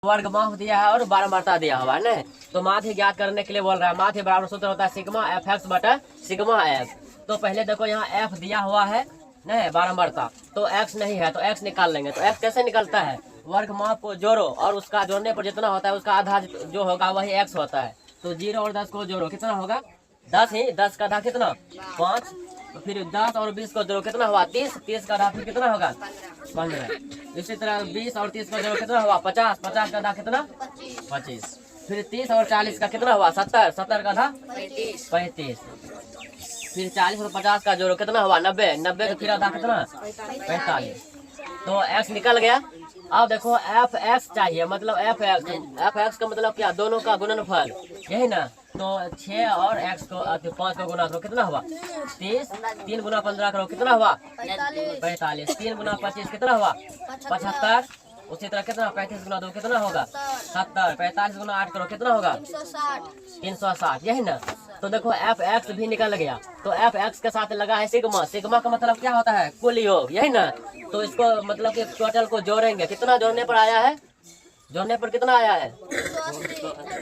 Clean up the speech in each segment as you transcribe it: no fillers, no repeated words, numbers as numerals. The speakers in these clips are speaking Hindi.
वर्ग माप दिया है और बारंबारता दिया हुआ है ना। तो माध्य ज्ञात करने के लिए बोल रहा है, माध्य बराबर सूत्र होता है सिग्मा एफ एक्स बटा सिग्मा एक्स। तो पहले देखो यहाँ एफ दिया हुआ है नहीं बारंबारता, तो एक्स नहीं है तो एक्स निकाल लेंगे। तो एक्स कैसे निकलता है, वर्ग माप को जोड़ो और उसका जोड़ने पर जितना होता है उसका आधा जो होगा वही एक्स होता है। तो 0 और 10 को जोड़ो कितना होगा 10 ही, 10 का आधा कितना 5, तो फिर 10 और 20 को जोड़ो कितना हुआ 30, 30 का आधा फिर कितना होगा 15। इसी तरह 20 और 30 को जोड़ो कितना हुआ 50, 50 का आधा कितना 25। फिर 30 और 40 का कितना हुआ 70, 70 का आधा 35। फिर 40 और 50 का जोड़ो कितना हुआ 90, 90 का फिर आधा कितना 45। तो एक्स निकल गया। अब देखो एफ एक्स चाहिए, मतलब एफ एक्स का मतलब क्या, दोनों का गुणनफल यही ना। तो 6 और एक्स को 5 को गुना करो कितना हुआ 30, 3 गुना 15 करो कितना हुआ 45, 3 गुना 25 कितना हुआ 75। उसी तरह कितना 35 गुना 2 कितना होगा 70, 45 गुना 8 करो कितना होगा 360, यही ना। तो देखो एफ एक्स भी निकल गया। तो एफ एक्स के साथ लगा है सिग्मा, सिग्मा का मतलब क्या होता है कुल योग, यही ना। तो इसको मतलब कि टोटल को जोड़ेंगे, कितना जोड़ने पर आया है, जोड़ने पर कितना आया है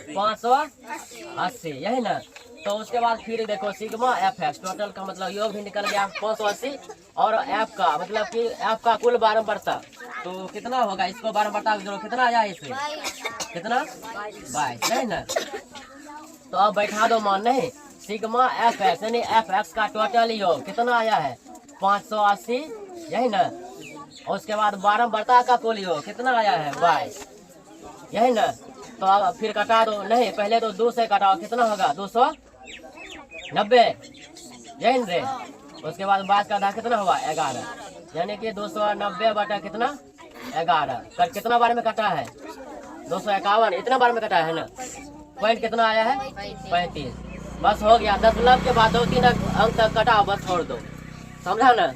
580, यही ना। तो उसके बाद फिर देखो सिग्मा एफ एक्स, टोटल का मतलब योग भी निकल गया 580, और एफ का मतलब कि एफ का कुल बारंबारता तो कितना होगा, इसको बारंबारता जोड़ो कितना आया है इसमें कितना 22, यही ना। तो अब बैठा दो मान नहीं, सिग्मा एफ एक्स यानी एफ एक्स का टोटल योग कितना आया है 580, यही ना। और उसके बाद बारंबारता का कुल योग कितना आया है 22, यही ना। तो अब फिर कटा दो नहीं, पहले तो 2 से कटाओ कितना होगा 290, यही रे। उसके बाद 22 का आधा कितना हुआ 11, यानी कि 290 बटा कितना 11, कर कितना बार में कटा है 251, इतना बार में कटा है ना। पॉइंट कितना आया है 35। बस हो गया, दशमलव के बाद 2-3 अंक तक कटाओ, बस छोड़ दो, समझा ना।